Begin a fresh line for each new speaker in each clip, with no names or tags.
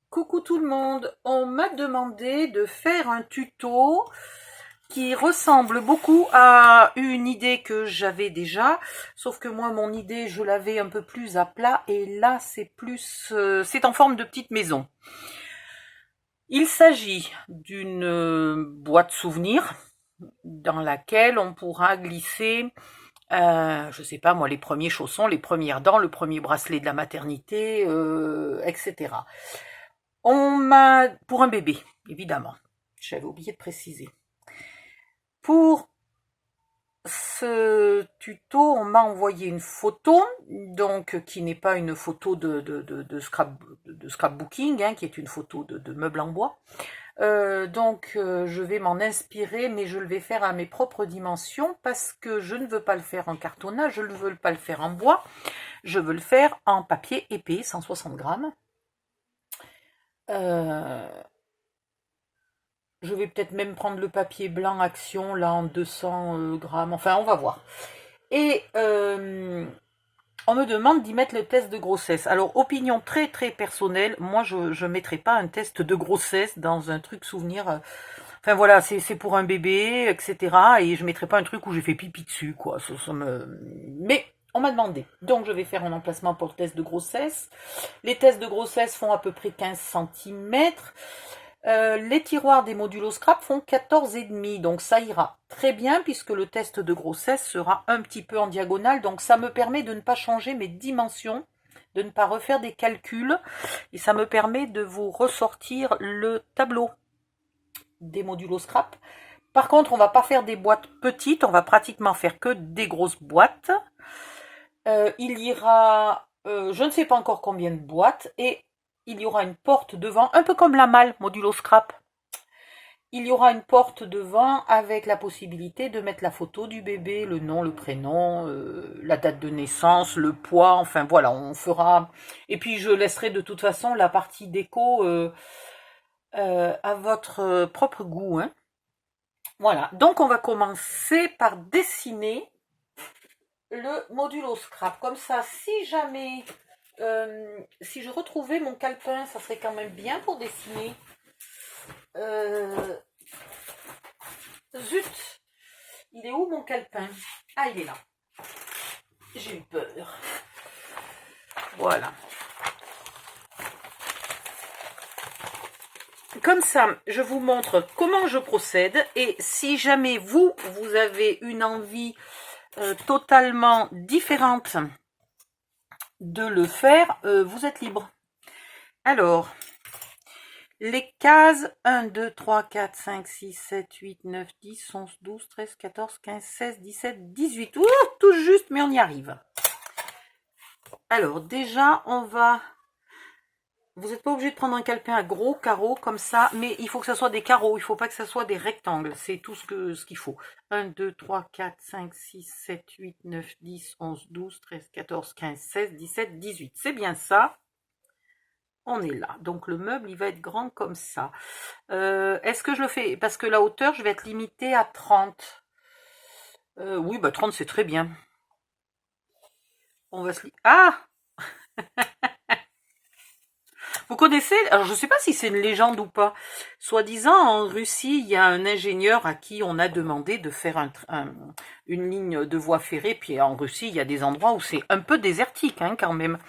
Coucou tout le monde, on m'a demandé de faire un tuto qui ressemble beaucoup à une idée que j'avais déjà, sauf que moi mon idée je l'avais un peu plus à plat et là c'est plus, c'est en forme de petite maison. Il s'agit d'une boîte souvenir dans laquelle on pourra glisser je sais pas moi, les premiers chaussons, les premières dents, le premier bracelet de la maternité, etc. On m'a, pour un bébé, évidemment. J'avais oublié de préciser. Pour ce tuto, on m'a envoyé une photo, donc qui n'est pas une photo de scrapbooking, hein, qui est une photo de meubles en bois. Je vais m'en inspirer, mais je le vais faire à mes propres dimensions parce que je ne veux pas le faire en cartonnage, je ne veux pas le faire en bois, je veux le faire en papier épais, 160 grammes. Je vais peut-être même prendre le papier blanc Action, là, en 200 grammes. Enfin, on va voir. Et on me demande d'y mettre le test de grossesse. Alors, opinion très très personnelle, moi, je ne mettrai pas un test de grossesse dans un truc souvenir. Enfin, voilà, c'est pour un bébé, etc. Et je ne mettrai pas un truc où j'ai fait pipi dessus, quoi. Mais on m'a demandé. Donc, je vais faire un emplacement pour le test de grossesse. Les tests de grossesse font à peu près 15 centimètres. Les tiroirs des modulos scrap font 14,5, donc ça ira très bien puisque le test de grossesse sera un petit peu en diagonale, donc ça me permet de ne pas changer mes dimensions, de ne pas refaire des calculs, et ça me permet de vous ressortir le tableau des modulos scrap. Par contre, on va pas faire des boîtes petites, on va pratiquement faire que des grosses boîtes. Il ira, je ne sais pas encore combien de boîtes, et il y aura une porte devant, un peu comme la malle modulo scrap. Il y aura une porte devant avec la possibilité de mettre la photo du bébé, le nom, le prénom, la date de naissance, le poids, enfin voilà, on fera. Et puis je laisserai de toute façon la partie déco à votre propre goût, hein. Voilà, donc on va commencer par dessiner le modulo scrap. Comme ça, si jamais, si je retrouvais mon calepin, ça serait quand même bien pour dessiner. Zut, il est où mon calepin? Ah, il est là. J'ai eu peur. Voilà. Comme ça, je vous montre comment je procède. Et si jamais vous avez une envie totalement différente de le faire, vous êtes libre. Alors, les cases 1, 2, 3, 4, 5, 6, 7, 8, 9, 10, 11, 12, 13, 14, 15, 16, 17, 18. Ouh, tout juste, mais on y arrive. Alors, déjà, on va... Vous n'êtes pas obligé de prendre un calepin à gros carreaux comme ça, mais il faut que ce soit des carreaux, il ne faut pas que ce soit des rectangles. C'est tout ce qu'il faut. 1, 2, 3, 4, 5, 6, 7, 8, 9, 10, 11, 12, 13, 14, 15, 16, 17, 18. C'est bien ça. On est là. Donc le meuble, il va être grand comme ça. Est-ce que je le fais? Parce que la hauteur, je vais être limitée à 30. Oui, bah 30, c'est très bien. On va se... Ah! Vous connaissez, alors je ne sais pas si c'est une légende ou pas, soi-disant en Russie, il y a un ingénieur à qui on a demandé de faire une ligne de voie ferrée, puis en Russie, il y a des endroits où c'est un peu désertique hein, quand même.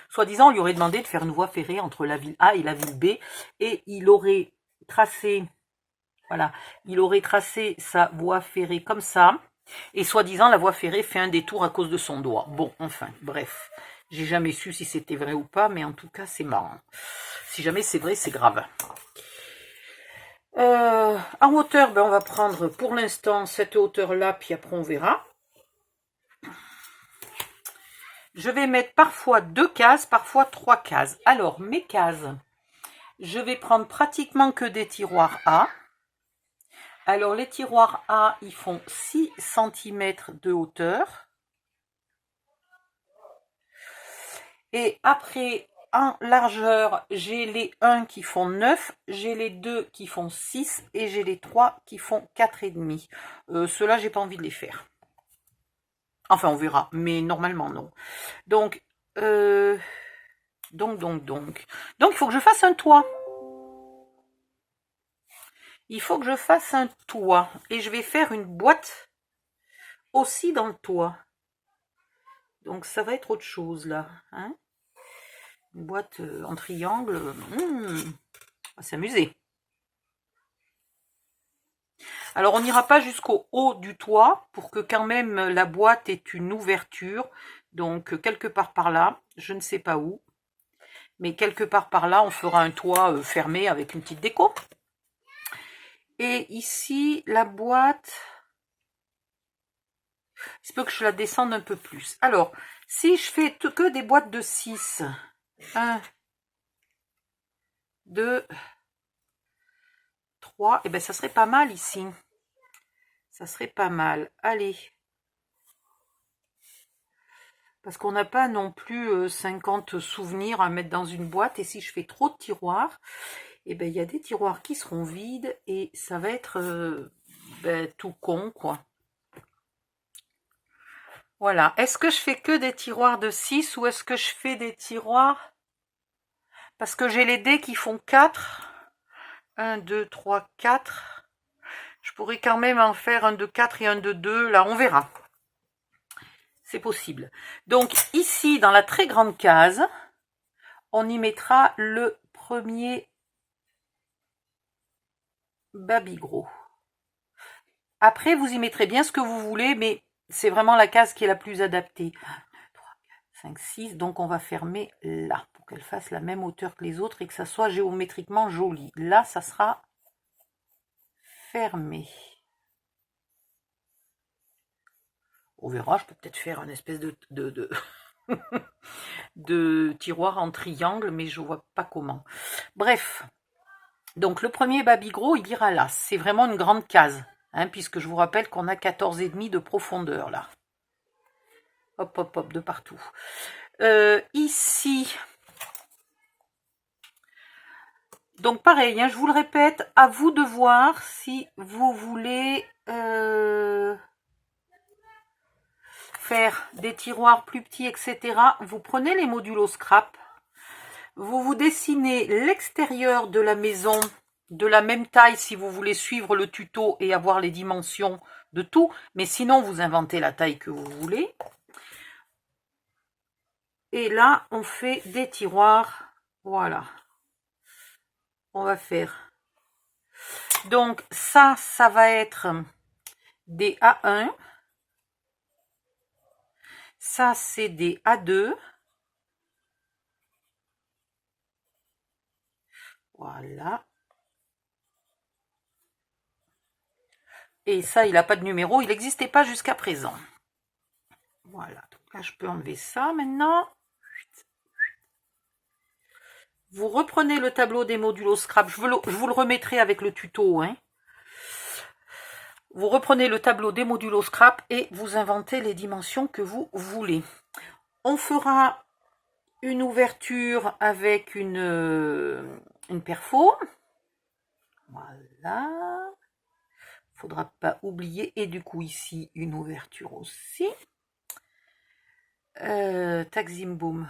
Soi-disant, on lui aurait demandé de faire une voie ferrée entre la ville A et la ville B, et il aurait tracé, voilà, il aurait tracé sa voie ferrée comme ça, et soi-disant, la voie ferrée fait un détour à cause de son doigt. Bon, enfin, bref. J'ai jamais su si c'était vrai ou pas, mais en tout cas, c'est marrant. Si jamais c'est vrai, c'est grave. En hauteur, ben, on va prendre pour l'instant cette hauteur-là, puis après on verra. Je vais mettre parfois 2 cases, parfois 3 cases. Alors, mes cases, je vais prendre pratiquement que des tiroirs A. Alors, les tiroirs A, ils font 6 cm de hauteur. Et après, en largeur, j'ai les 1 qui font 9, j'ai les 2 qui font 6 et j'ai les 3 qui font 4,5. Ceux-là, j'ai pas envie de les faire. Enfin, on verra, mais normalement, non. Donc, Donc, il faut que je fasse un toit. Il faut que je fasse un toit. Et je vais faire une boîte aussi dans le toit. Donc, ça va être autre chose, là. Hein, une boîte en triangle. On va s'amuser. Alors, on n'ira pas jusqu'au haut du toit pour que quand même la boîte ait une ouverture. Donc, quelque part par là, je ne sais pas où. Mais quelque part par là, on fera un toit fermé avec une petite déco. Et ici, la boîte, il se peut que je la descende un peu plus. Alors, si je fais que des boîtes de 6, 1, 2, 3, et bien ça serait pas mal ici. Ça serait pas mal. Allez. Parce qu'on n'a pas non plus 50 souvenirs à mettre dans une boîte. Et si je fais trop de tiroirs, et ben il y a des tiroirs qui seront vides et ça va être tout con, quoi. Voilà. Est-ce que je fais que des tiroirs de 6 ou est-ce que je fais des tiroirs? Parce que j'ai les dés qui font 4. 1, 2, 3, 4. Je pourrais quand même en faire un de 4 et un de 2. Là, on verra. C'est possible. Donc, ici, dans la très grande case, on y mettra le premier babygros. Après, vous y mettrez bien ce que vous voulez, mais c'est vraiment la case qui est la plus adaptée. 1, 2, 3, 4, 5, 6. Donc, on va fermer là pour qu'elle fasse la même hauteur que les autres et que ça soit géométriquement joli. Là, ça sera fermé. On verra, je peux peut-être faire une espèce de tiroir en triangle, mais je vois pas comment. Bref, donc le premier babygros, il ira là. C'est vraiment une grande case, hein, puisque je vous rappelle qu'on a 14,5 de profondeur là. Hop, hop, hop, de partout. Ici, donc pareil, hein, je vous le répète, à vous de voir si vous voulez faire des tiroirs plus petits, etc. Vous prenez les modulos scrap, vous dessinez l'extérieur de la maison de la même taille si vous voulez suivre le tuto et avoir les dimensions de tout, mais sinon vous inventez la taille que vous voulez. Et là, on fait des tiroirs, voilà. On va faire. Donc ça va être des A1. Ça, c'est des A2. Voilà. Et ça, il n'a pas de numéro. Il n'existait pas jusqu'à présent. Voilà. Donc là, je peux enlever ça maintenant. Vous reprenez le tableau des modulos scrap. Je vous le remettrai avec le tuto. Hein. Vous reprenez le tableau des modulos scrap et vous inventez les dimensions que vous voulez. On fera une ouverture avec une perfo. Voilà. Faudra pas oublier. Et du coup, ici, une ouverture aussi. Tac, zim, boum.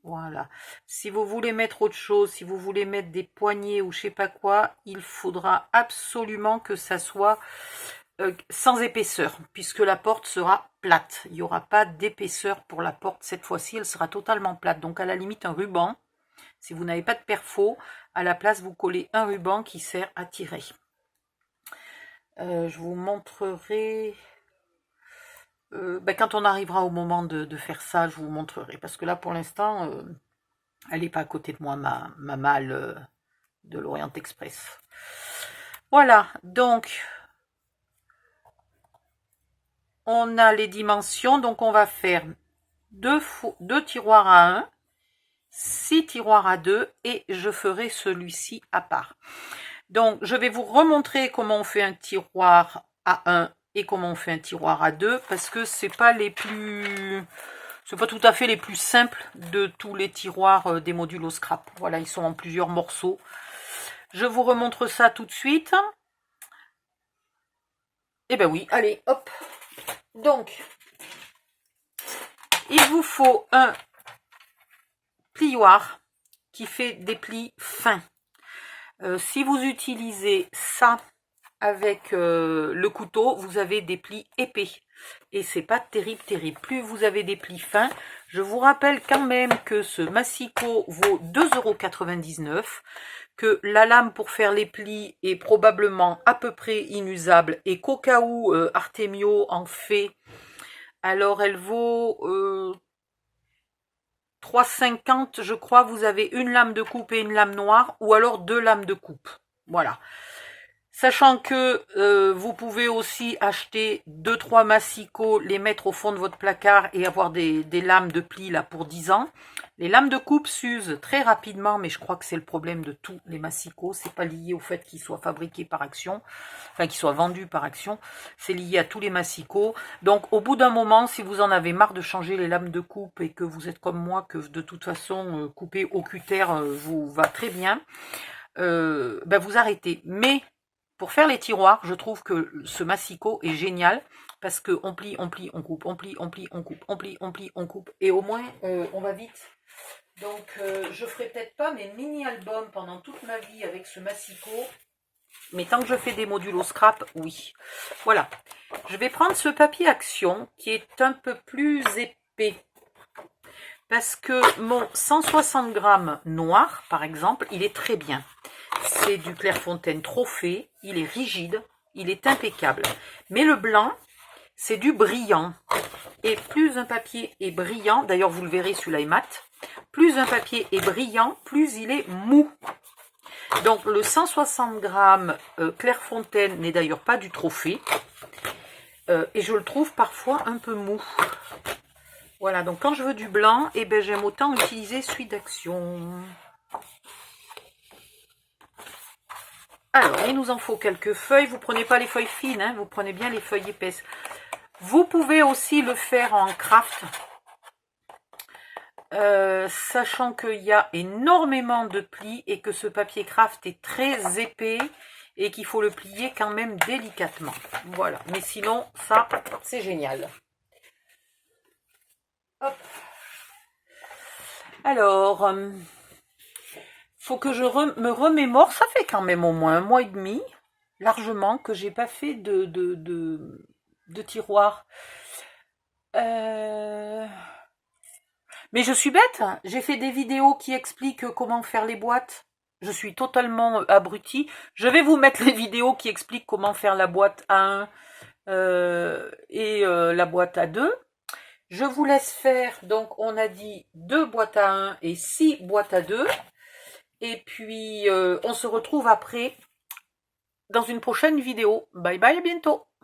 Voilà. Si vous voulez mettre autre chose, si vous voulez mettre des poignées ou je sais pas quoi, il faudra absolument que ça soit sans épaisseur, puisque la porte sera plate. Il n'y aura pas d'épaisseur pour la porte. Cette fois-ci, elle sera totalement plate. Donc, à la limite, un ruban. Si vous n'avez pas de perfo, à la place, vous collez un ruban qui sert à tirer. Je vous montrerai... quand on arrivera au moment de faire ça, je vous montrerai. Parce que là, pour l'instant, elle n'est pas à côté de moi, ma malle de l'Orient Express. Voilà, donc, on a les dimensions. Donc, on va faire 2 tiroirs à 1, 6 tiroirs à 2, et je ferai celui-ci à part. Donc, je vais vous remontrer comment on fait un tiroir à 1 et comment on fait un tiroir à 2, parce que c'est pas tout à fait les plus simples de tous les tiroirs des modulos scrap. Voilà, ils sont en plusieurs morceaux. Je vous remontre ça tout de suite. Eh ben oui, allez, hop. Donc, il vous faut un plioir qui fait des plis fins. Si vous utilisez ça avec le couteau, vous avez des plis épais. Et c'est pas terrible. Plus vous avez des plis fins, je vous rappelle quand même que ce massicot vaut 2,99 €, que la lame pour faire les plis est probablement à peu près inusable et qu'au cas où Artemio en fait, alors elle vaut 3,50 €, je crois. Vous avez une lame de coupe et une lame noire, ou alors 2 lames de coupe. Voilà. Sachant que vous pouvez aussi acheter 2-3 massicots, les mettre au fond de votre placard et avoir des lames de pli là pour 10 ans. Les lames de coupe s'usent très rapidement, mais je crois que c'est le problème de tous les massicots. C'est pas lié au fait qu'ils soient fabriqués par Action, enfin qu'ils soient vendus par Action. C'est lié à tous les massicots. Donc au bout d'un moment, si vous en avez marre de changer les lames de coupe et que vous êtes comme moi, que de toute façon couper au cutter vous va très bien, ben vous arrêtez. Mais pour faire les tiroirs, je trouve que ce massicot est génial parce que on plie, on coupe, on plie, on coupe, on plie, on coupe, et au moins on va vite. Donc je ferai peut-être pas mes mini-albums pendant toute ma vie avec ce massicot, mais tant que je fais des modules au scrap, oui. Voilà. Je vais prendre ce papier Action qui est un peu plus épais parce que mon 160 grammes noir, par exemple, il est très bien. C'est du Clairefontaine Trophée, il est rigide, il est impeccable. Mais le blanc, c'est du brillant. Et plus un papier est brillant, d'ailleurs vous le verrez, celui-là est mat, plus un papier est brillant, plus il est mou. Donc le 160 grammes Clairefontaine n'est d'ailleurs pas du Trophée. Et je le trouve parfois un peu mou. Voilà, donc quand je veux du blanc, eh ben, j'aime autant utiliser celui d'Action. Alors, il nous en faut quelques feuilles. Vous prenez pas les feuilles fines, hein, vous prenez bien les feuilles épaisses. Vous pouvez aussi le faire en craft, sachant qu'il y a énormément de plis et que ce papier craft est très épais et qu'il faut le plier quand même délicatement. Voilà, mais sinon, ça, c'est génial. Hop. Alors, faut que je me remémore, ça fait quand même au moins 1 mois et demi, largement, que j'ai pas fait de tiroir. Mais je suis bête, j'ai fait des vidéos qui expliquent comment faire les boîtes. Je suis totalement abrutie. Je vais vous mettre les vidéos qui expliquent comment faire la boîte A1 et la boîte A2. Je vous laisse faire, donc on a dit 2 boîtes A1 et 6 boîtes A2. Et puis, on se retrouve après dans une prochaine vidéo. Bye bye, à bientôt.